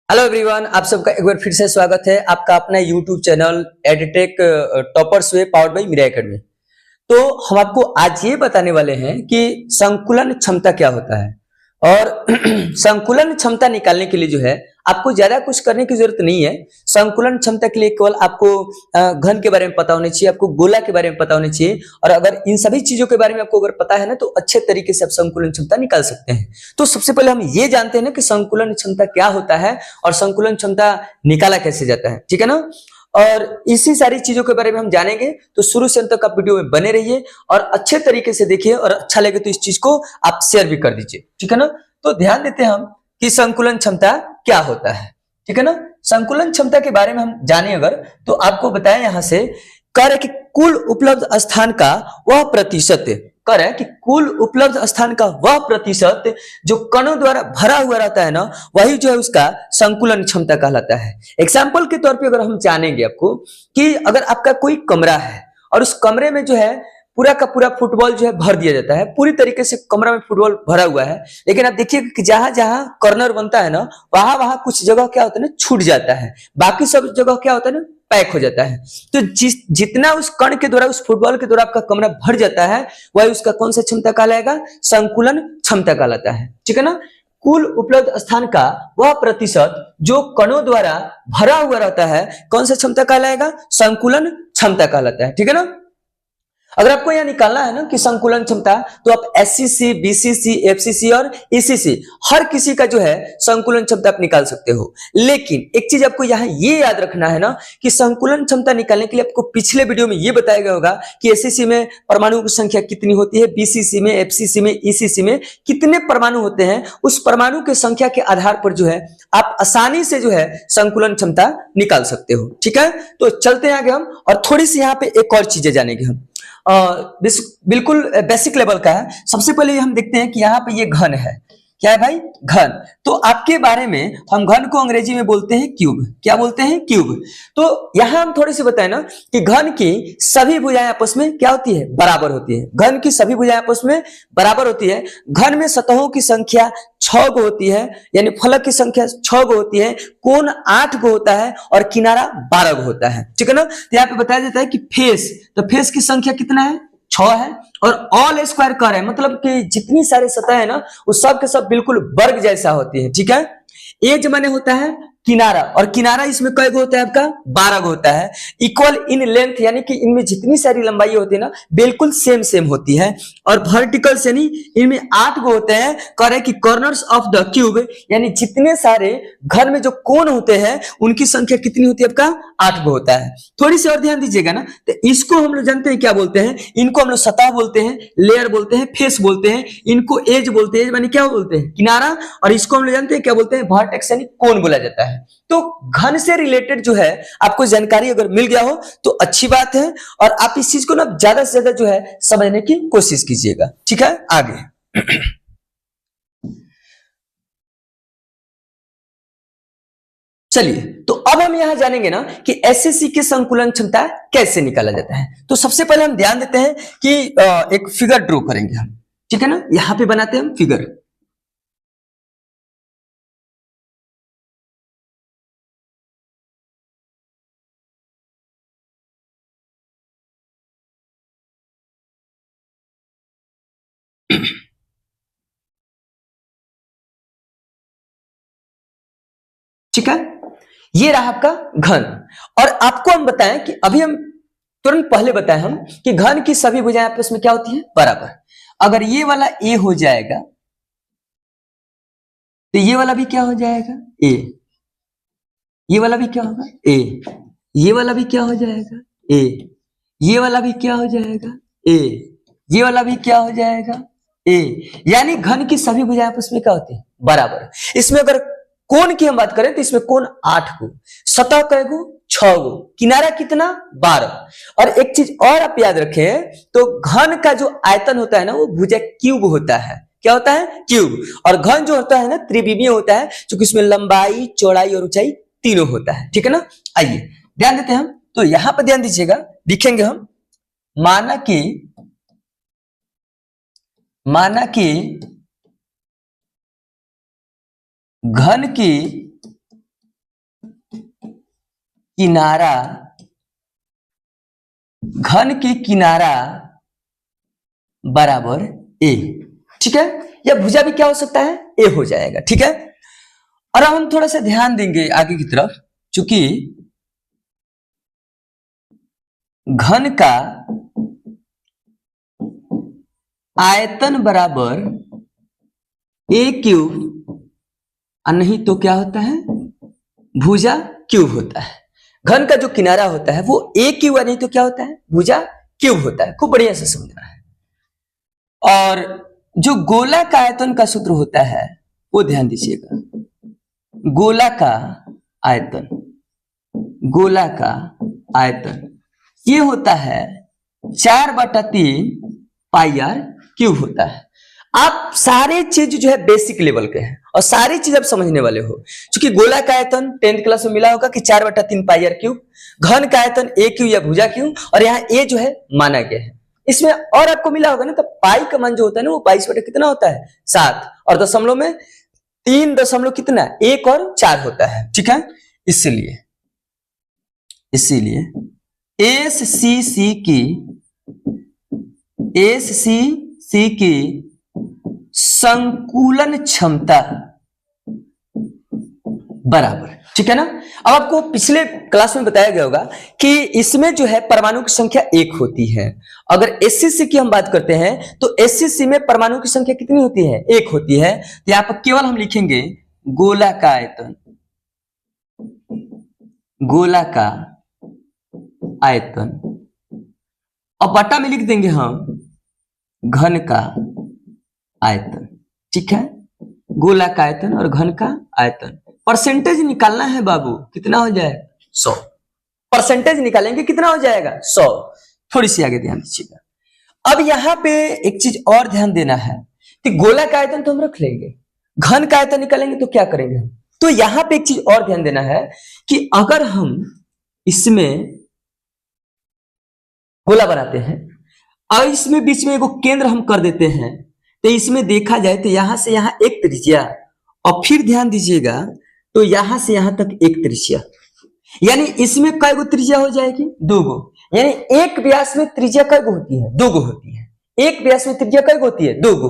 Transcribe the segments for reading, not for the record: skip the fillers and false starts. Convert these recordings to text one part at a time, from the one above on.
Hello everyone, आप सबका एक बार फिर से स्वागत है आपका अपना YouTube channel edtech toppers way powered by Meera academy. तो हम आपको आज ये बताने वाले हैं कि संकुलन क्षमता क्या होता है और संकुलन क्षमता निकालने के लिए जो है आपको ज्यादा कुछ करने की जरूरत नहीं है। संकुलन क्षमता के लिए केवल आपको घन के बारे में पता होना चाहिए, आपको गोला के बारे में पता होना चाहिए और अगर इन सभी चीजों के बारे में आपको अगर पता है ना तो अच्छे तरीके से आप संकुलन क्षमता निकाल सकते हैं। तो सबसे पहले हम ये जानते हैं ना कि संकुलन क्षमता क्या होता है और संकुलन क्षमता निकाला कैसे जाता है, ठीक है ना। और इसी सारी चीजों के बारे में हम जानेंगे, तो शुरू से अंत तक आप वीडियो में बने रहिए और अच्छे तरीके से देखिए और अच्छा लगे तो इस चीज को आप शेयर भी कर दीजिए, ठीक है ना। तो ध्यान देते हैं हम कि संकुलन क्षमता क्या होता है, ठीक है ना। संकुलन क्षमता के बारे में हम जाने अगर तो आपको बताएं यहां से कार्य कि कुल उपलब्ध स्थान का वह प्रतिशत, कर है कि कुल उपलब्ध स्थान का वह प्रतिशत जो कणों द्वारा भरा हुआ रहता है ना, वही जो है उसका संकुलन क्षमता कहलाता है। एग्जाम्पल के तौर पे अगर हम जानेंगे आपको कि अगर आपका कोई कमरा है और उस कमरे में जो है पूरा का पूरा फुटबॉल जो है भर दिया जाता है, पूरी तरीके से कमरा में फुटबॉल भरा हुआ है, लेकिन आप देखिए कि जहां जहां कॉर्नर बनता है ना वहां वहां कुछ जगह क्या होता है ना छूट जाता है, बाकी सब जगह क्या होता है ना पैक हो जाता है। तो जितना उस कण के द्वारा उस फुटबॉल के द्वारा आपका कमरा भर जाता है वही उसका कौन सा क्षमता कहलाएगा, संकुलन क्षमता कहलाता है, ठीक है ना। कुल उपलब्ध स्थान का वह प्रतिशत जो कणों द्वारा भरा हुआ रहता है कौन सा क्षमता कहलाएगा, संकुलन क्षमता कहलाता है, ठीक है ना। अगर आपको यहां निकालना है ना कि संकुलन क्षमता तो आप एससीसी, बीसीसी, एफसीसी और ईसीसी हर किसी का जो है संकुलन क्षमता आप निकाल सकते हो। लेकिन एक चीज आपको यहां ये याद रखना है ना कि संकुलन क्षमता निकालने के लिए आपको पिछले वीडियो में ये बताया गया होगा कि एससीसी में परमाणु की संख्या कितनी होती है, बीसीसी में, एफसीसी में, ईसीसी में कितने परमाणु होते हैं, उस परमाणु की संख्या के आधार पर जो है आप आसानी से जो है संकुलन क्षमता निकाल सकते हो, ठीक है। तो चलते हैं आगे हम और थोड़ी सी यहाँ पे एक और चीजें जानेंगे हम, बिल्कुल बेसिक लेवल का है। सबसे पहले हम देखते हैं कि यहाँ पे ये घन है, क्या है भाई, घन। तो आपके बारे में हम घन को अंग्रेजी में बोलते हैं क्यूब, क्या बोलते हैं, क्यूब। तो यहां हम थोड़े से बताएं ना कि घन की सभी भुजाएं आपस में क्या होती है, बराबर होती है। घन की सभी भुजाएं आपस में बराबर होती है। घन में सतहों की संख्या 6 गो होती है, यानी फलक की संख्या 6 गो होती है, कोण 8 गो होता है और किनारा 12 गो होता है, ठीक है ना। तो यहाँ पे बताया जाता है कि फेस, तो फेस की संख्या कितना है, 6 है और ऑल स्क्वायर कर है, मतलब कि जितनी सारी सतह है ना वो सब के सब बिल्कुल वर्ग जैसा होती है, ठीक है। एज माने होता है किनारा, और किनारा इसमें कई गो होता है आपका, 12 गो होता है। इक्वल इन लेंथ, यानी कि इनमें जितनी सारी लंबाई होती है ना बिल्कुल सेम सेम होती है। और वर्टिकल्स यानी इनमें 8 गो होते हैं। करे कि कॉर्नर्स ऑफ द क्यूब, यानी जितने सारे घर में जो कोण होते हैं उनकी संख्या कितनी होती है आपका, 8 गो होता है। थोड़ी सी और ध्यान दीजिएगा ना, तो इसको हम लोग जानते हैं क्या बोलते हैं, इनको हम लोग सतह बोलते हैं, लेयर बोलते हैं, फेस बोलते हैं, इनको एज बोलते हैं, मानी क्या बोलते हैं, किनारा, और इसको हम लोग जानते हैं क्या बोलते हैं, वर्टेक्स यानी कोण बोला जाता है। तो घन से रिलेटेड जो है आपको जानकारी अगर मिल गया हो तो अच्छी बात है, और आप इस चीज को ना ज्यादा से ज्यादा जो है समझने की कोशिश कीजिएगा, ठीक है। आगे चलिए, तो अब हम यहां जानेंगे ना कि एसएससी की संकुलन क्षमता कैसे निकाला जाता है। तो सबसे पहले हम ध्यान देते हैं कि एक फिगर ड्रॉ करेंगे हम, ठीक है ना। यहां पे बनाते हैं हम फिगर, ठीक है। ये रहा आपका घन, और आपको हम बताएं कि अभी हम तुरंत पहले बताएं हम कि घन की सभी भुजाएं आपस में क्या होती है, बराबर। अगर ये वाला ए हो जाएगा तो ये वाला भी क्या हो जाएगा, ए। ये वाला भी क्या होगा, ए। ये वाला भी क्या हो जाएगा, ए। ये वाला भी क्या हो जाएगा, ए। ये वाला भी क्या हो जाएगा, ए। यानी घन की सभी भुजाएं आपस में क्या होती है, बराबर। इसमें अगर कोण की हम बात करें तो इसमें कोण 8 गो, सतह कै गो, 6 गो, किनारा कितना, 12। और एक चीज और आप याद रखें, तो घन का जो आयतन होता है ना वो भुजा क्यूब होता है, क्या होता है, क्यूब। और घन जो होता है ना त्रिविमीय होता है, क्योंकि इसमें लंबाई, चौड़ाई और ऊंचाई तीनों होता है, ठीक है ना। आइए ध्यान देते हैं हम, तो यहां पर ध्यान दीजिएगा, लिखेंगे हम, माना कि घन की किनारा, घन की किनारा बराबर ए, ठीक है। या भुजा भी क्या हो सकता है, ए हो जाएगा, ठीक है। और अब हम थोड़ा सा ध्यान देंगे आगे की तरफ, चूंकि घन का आयतन बराबर ए क्यूब, और नहीं तो क्या होता है, भुजा क्यूब होता है। घन का जो किनारा होता है वो ए क्यूब, नहीं तो क्या होता है, भुजा क्यूब होता है। खूब बढ़िया से समझना है। और जो गोला का आयतन का सूत्र होता है वो ध्यान दीजिएगा, गोला का आयतन, गोला का आयतन ये होता है 4/3 पाई आर क्यूब होता है। आप सारे चीज जो है बेसिक लेवल के हैं और सारी चीज आप समझने वाले हो। क्योंकि गोला का आयतन 10th क्लास में मिला होगा कि 4/3 पाई आर क्यूब, घन का आयतन ए क्यूब या भुजा क्यूब, और यहाँ ए जो है माना गया है। इसमें और आपको मिला होगा ना, तो पाई का मान जो होता है ना वो 22 बटे कितना होता है, 7, और दशमलव में 3 दशमलव कितना, 1 और 4 होता है, ठीक है। इसीलिए एससीसी की संकुलन क्षमता बराबर, ठीक है ना। अब आपको पिछले क्लास में बताया गया होगा कि इसमें जो है परमाणु की संख्या 1 होती है। अगर एससीसी की हम बात करते हैं तो एससीसी में परमाणु की संख्या कितनी होती है, 1 होती है। तो यहां पर केवल हम लिखेंगे गोला का आयतन, गोला का आयतन, और बटा में लिख देंगे हम घन का आयतन, ठीक है। गोला का आयतन और घन का आयतन, परसेंटेज निकालना है बाबू, कितना हो जाएगा, 100। परसेंटेज निकालेंगे कितना हो जाएगा, 100। थोड़ी सी आगे ध्यान दीजिएगा। अब यहां पे एक चीज और ध्यान देना है कि गोला का आयतन तो हम रख लेंगे, घन का आयतन निकालेंगे तो क्या करेंगे हम। तो यहां पे एक चीज और ध्यान देना है कि अगर हम इसमें गोला बनाते हैं और इसमें बीच में एगो केंद्र हम कर देते हैं, तो इसमें देखा जाए तो यहां से यहां एक त्रिज्या, और फिर ध्यान दीजिएगा तो यहां से यहां तक एक त्रिज्या, यानी इसमें कई गो त्रिज्या हो जाएगी, 2 गो। यानी एक व्यास में त्रिज्या कई गो होती है, 2 गो होती है। एक व्यास में त्रिज्या कई गो होती है, 2 गो।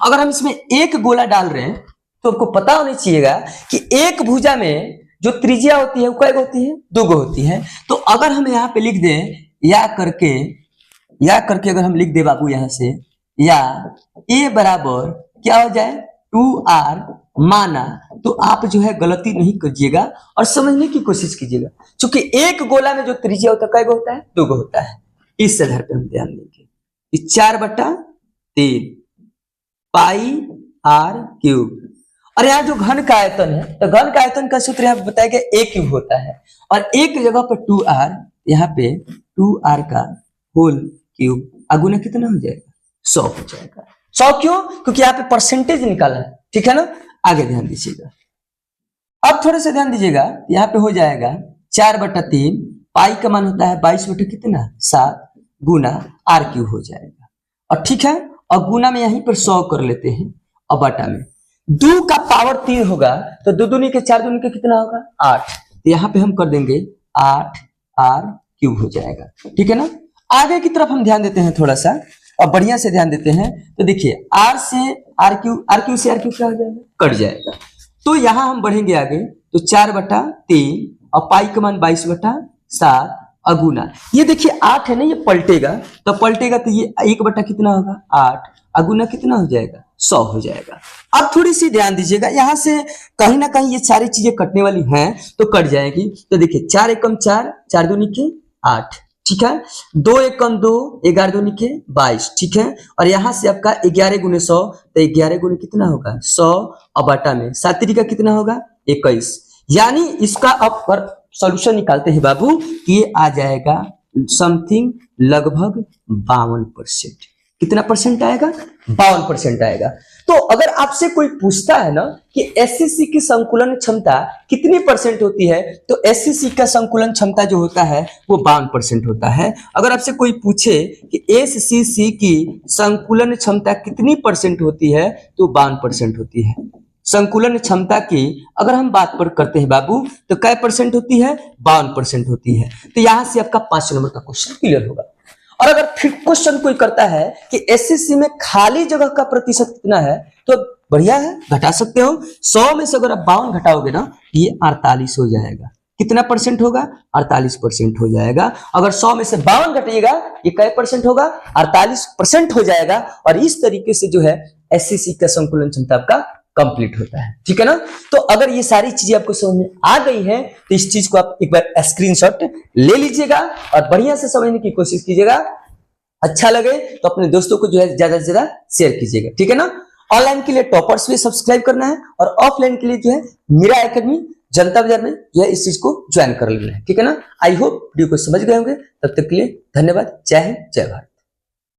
अगर हम इसमें एक गोला डाल रहे हैं तो आपको पता होना चाहिएगा कि एक भुजा में जो त्रिज्या होती है वो कई गो होती है, 2 गो होती है। तो अगर हम यहाँ पे लिख दें या करके अगर हम लिख दे बाबू यहां से, या ए बराबर क्या हो जाए 2r माना, तो आप जो है गलती नहीं कीजिएगा और समझने की कोशिश कीजिएगा। क्योंकि एक गोला में जो त्रिज्या होता है कई गो होता है, 2 गो होता है। इस आधार पे हम ध्यान देंगे। 4/3 पाई आर क्यूब, और यहाँ जो घन का आयतन है तो घन का आयतन का सूत्र यहाँ बताया गया ए क्यूब होता है, और एक जगह पर 2r, यहाँ पे 2r का होल क्यूब, अगुना कितना हो जाएगा, 100 हो जाएगा। 100 क्यों, क्योंकि यहाँ पे परसेंटेज निकाला है, ठीक है ना। आगे ध्यान दीजिएगा, अब थोड़े से ध्यान दीजिएगा, यहाँ पे हो जाएगा 4/3 पाई का मान होता है 22 बटे कितना, 7 गुना आर क्यूब हो जाएगा। और ठीक है, और गुना में यहीं पर 100 कर लेते हैं, और बटा में 2 का पावर 3 होगा तो 2 दूनी के 4 दूनी के कितना होगा, 8। तो यहाँ पे हम कर देंगे 8 आर क्यूब हो जाएगा, ठीक है ना। आगे की तरफ हम ध्यान देते हैं थोड़ा सा, और बढ़िया से ध्यान देते हैं। तो देखिए आर से आर क्यूब से आर क्यूब क्या हो जाएगा, कट जाएगा। तो यहां हम बढ़ेंगे आगे, तो 4/3 और पाई का मान 22/7 अगुना, ये देखिए 8 है ना, ये पलटेगा तो ये 1 कितना होगा, 8 अगुना कितना हो जाएगा, 100 हो जाएगा। अब थोड़ी सी ध्यान दीजिएगा, यहां से कहीं ना कहीं ये सारी चीजें कटने वाली हैं तो कट जाएगी। तो देखिए 4 एकम 4, 4 दूनी के 8, ठीक है। 2 एकम 2, 11 दूनी के 22, ठीक है। और यहां से आपका 11 गुने 100, तो 11 गुने कितना होगा, 100, और बटा में 7 का कितना होगा, 21। यानी इसका अब सॉल्यूशन निकालते हैं बाबू, ये आ जाएगा समथिंग लगभग 52%। कितना परसेंट आएगा, 52% आएगा। तो अगर आपसे कोई पूछता है ना कि एससीसी की संकुलन क्षमता कितनी परसेंट होती है, तो एससीसी का संकुलन क्षमता जो होता है वो 52% होता है। अगर आपसे कोई पूछे कि एससीसी की संकुलन क्षमता कितनी परसेंट होती है, तो 52% होती है। संकुलन क्षमता की अगर हम बात पर करते हैं बाबू, तो कै % होती है? 52% होती है। तो यहां से आपका 5 नंबर का क्वेश्चन क्लियर होगा। और अगर फिर क्वेश्चन कोई करता है कि एसएससी में खाली जगह का प्रतिशत कितना है, तो बढ़िया है, घटा सकते हो। 100 में से अगर आप 52 घटाओगे ना, ये 48 हो जाएगा। कितना % होगा? 48% हो जाएगा। अगर 100 में से 52 घटिएगा, ये कै % होगा? 48% हो जाएगा। और इस तरीके से जो है एसएससी का संकुलन क्षमता आपका कंप्लीट होता है। ठीक है ना? तो अगर ये सारी चीजें आपको समझ में आ गई हैं, तो इस चीज को आप एक बार स्क्रीनशॉट ले लीजिएगा और बढ़िया से समझने की कोशिश कीजिएगा। अच्छा लगे तो अपने दोस्तों को जो है ज्यादा से ज्यादा शेयर कीजिएगा। ठीक है ना? ऑनलाइन के लिए टॉपर्स भी सब्सक्राइब करना है और ऑफलाइन के लिए जो है मीरा एकेडमी जनता बाजार में जो है इस चीज को ज्वाइन कर लेना है। ठीक है ना? आई होप वीडियो को समझ गए होंगे। तब तक के लिए धन्यवाद। जय हिंद, जय भारत।